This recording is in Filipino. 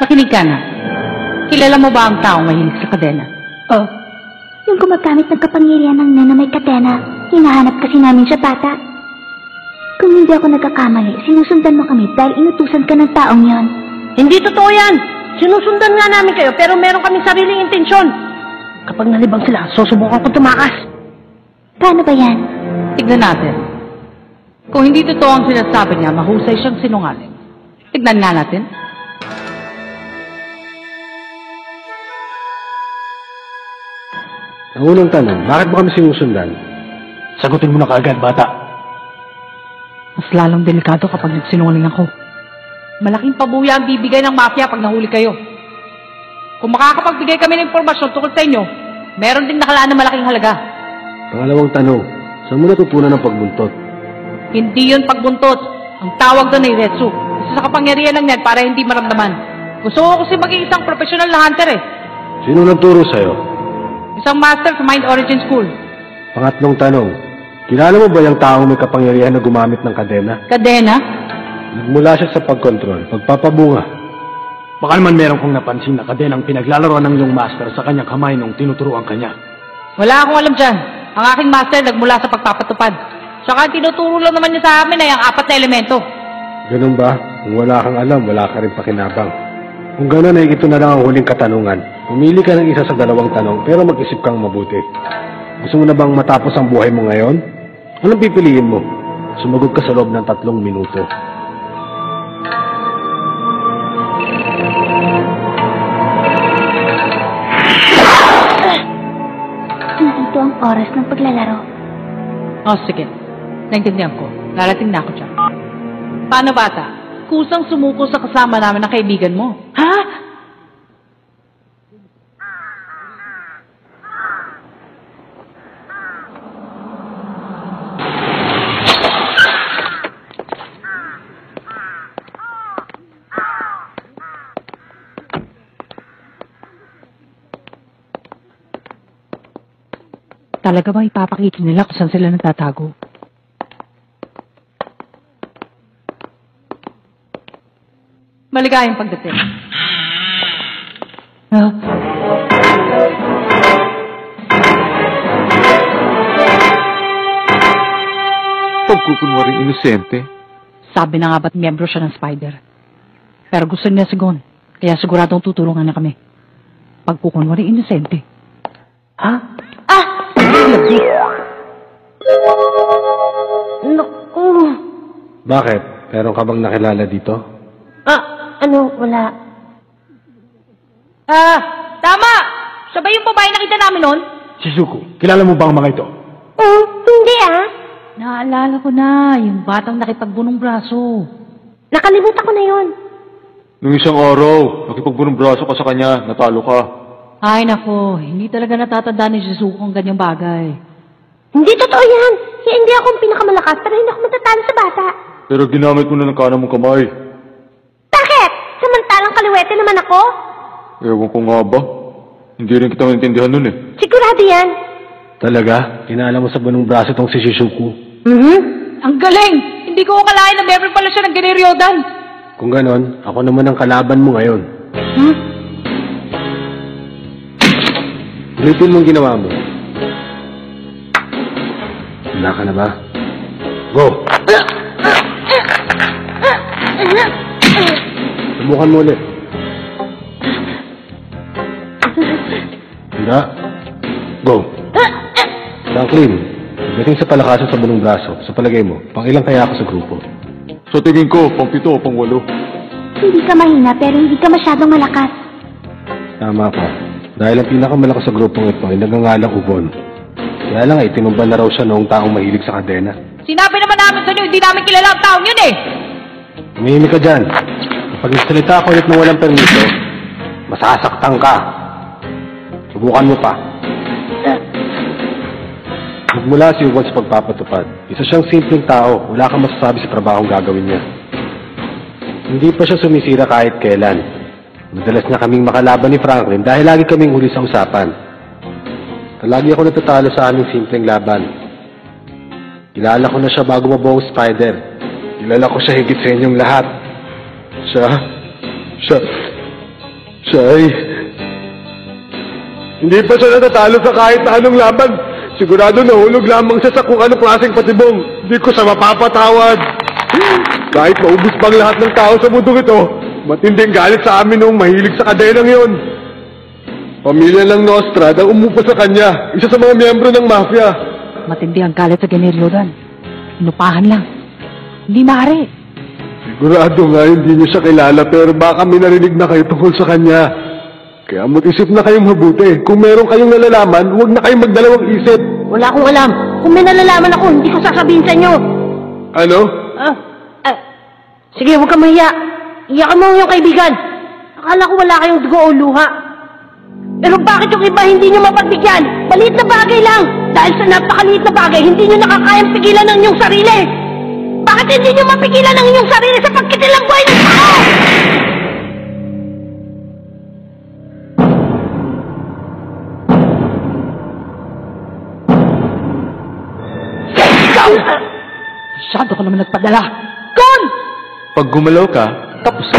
Makinig ka na. Kilala mo ba ang taong mahilig sa kadena? Oh. Yung gumagamit ng kapangyarihan ng na may kadena, hinahanap kasi namin sa bata. Kung hindi ako nagkakamali, sinusundan mo kami dahil inutusan ka ng taong yon. Hindi totoo yan! Sinusundan nga namin kayo pero meron kaming sariling intensyon. Kapag nalibang sila, susubukan ko tumakas. Paano ba yan? Tignan natin. Kung hindi totoo ang sinasabi niya, mahusay siyang sinungaling. Tignan nga natin. Ang unang tanong, bakit mo kami sinusundan? Sagutin mo na kaagad, bata. Mas lalong delikado kapag nagsinungaling ako. Malaking pabuya ang bibigay ng mafia pag nahuli kayo. Kung makakapagbigay kami ng impormasyon tungkol sa inyo, meron ding nakalaan na malaking halaga. Pangalawang tanong, saan mo natutunan ng pagbuntot? Hindi yun pagbuntot. Ang tawag doon ay Retsu. Isa sa kapangyarihan ng net para hindi maramdaman. Gusto ko kasi maging isang professional na hunter eh. Sino nagturo sa'yo? Isang master sa Mind Origin School. Pangatlong tanong, kilala mo ba yung taong may kapangyarihan na gumamit ng kadena? Kadena? Nagmula siya sa pagkontrol, pagpapabunga. Baka naman meron kong napansin na kadenang pinaglalaroan ng iyong master sa kanyang kamay nung tinuturuan kanya. Wala akong alam dyan. Ang aking master nagmula sa pagpapatupad. Saka tinuturo lang naman niya sa amin ay ang 4 na elemento. Ganun ba? Kung wala kang alam, wala ka rin pakinabang. Kung gano'n ay ito na lang ang huling katanungan. Pumili ka ng isa sa 2 tanong pero mag-isip kang mabuti. Gusto mo na bang matapos ang buhay mo ngayon? Anong pipiliin mo? Sumagot ka sa loob ng 3 minuto. Nandito ang oras ng paglalaro. Oh, sige. Naintindihan ko. Narating na ako dyan. Paano, bata? Kusang sumuko sa kasama namin ng kaibigan mo. Ha? Talaga ba ipapakita nila kung saan sila nagtatago? Maligayang pagdating. Huh? Pagkukunwaring inosente. Sabi na nga ba't miyembro siya ng Spider? Pero gusto niya si Gon, kaya siguradong tutulungan na kami. Pagkukunwaring inosente. Ha? Naku. Bakit? Meron ka bang nakilala dito? Wala. Tama! Siya ba yung babae nakita namin noon? Shizuku, kilala mo ba ang mga ito? Oh, hindi Naalala ko na, yung batang nakipagbunong braso. Nakalimutan ko na yon. Nung isang araw, nakipagbunong braso ka sa kanya, natalo ka. Ay nako, hindi talaga natatandaan ni Shizuku ang ganyang bagay. Hindi totoo yan. Hindi ako ang pinakamalakas pero hindi ako matatalo sa bata. Pero ginamit mo na ng kanan mong kamay. Bakit? Samantalang kaliwete naman ako? Ewan ko nga ba? Hindi rin kita maintindihan nun eh. Sigurado yan. Talaga? Kinala mo sa bunong braso tong si Shizuku? Ang galing! Hindi ko akalain na meron pala siya ng Generyodan. Kung ganon, ako naman ang kalaban mo ngayon. Ulitin mong ginawa mo. Handa ka na ba? Go! Subukan mo ulit. Handa? Go! Franklin, dating sa palakasan sa bunong braso, sa palagay mo, pang ilang kaya ako sa grupo? Sa tingin ko, pang 7 o pang 8. Hindi ka mahina pero hindi ka masyadong malakas. Tama ka. Dahil ang pinakamalakas sa grupong ito ay nagangalang Ubon. Kaya lang ay tinumban na raw siya noong taong mahilig sa kadena. Sinabi naman namin sa inyo, hindi namin kilala ang taong yun eh! Umihimik ka dyan. Kapag nagsalita ako ulit ng walang permiso, masasaktan ka. Subukan mo pa. Magmula si Ubon sa pagpapatupad. Isa siyang simpleng tao, wala kang masasabi sa trabahong gagawin niya. Hindi pa siya sumisira kahit kailan. Madalas na kaming makalaban ni Franklin dahil lagi kaming huli sa usapan. Lagi ako natatalo sa aming simpleng laban. Kilala ko na siya bago mabuo ang Spider. Kilala ko siya higit sa inyong lahat. Chay, hindi pa siya natatalo sa kahit na anong laban. Sigurado nahulog lamang siya sa kung anong klaseng patibong. Hindi ko siya mapapatawad. Kahit maubos pang lahat ng tao sa mundong ito, matinding galit sa amin noong mahilig sa kadenang yon. Pamilya ng Nostrad ang umupa sa kanya, isa sa mga miyembro ng mafia. Matindi ang galit sa General Dan. Inupahan lang. Hindi maaari. Sigurado nga hindi niyo siya kilala pero baka may narinig na kayo tungkol sa kanya. Kaya mag-isip na kayong mabuti. Kung meron kayong nalalaman, huwag na kayong magdalawang isip. Wala akong alam. Kung may nalalaman ako, hindi ko sasabihin sa inyo. Ano? Sige, huwag kang mahiya. Iyakan mo yung kaibigan. Akala ko wala kayong dugo o luha. Pero bakit yung iba hindi nyo mapagbigyan? Maliit na bagay lang. Dahil sa napakaliit na bagay, hindi nyo nakakayang pigilan ng inyong sarili. Bakit hindi nyo mapigilan ng inyong sarili sa pagkitilang buhay ng tao? Masyado ka naman nagpadala. Gon! Pag gumalaw ka, tapos ka.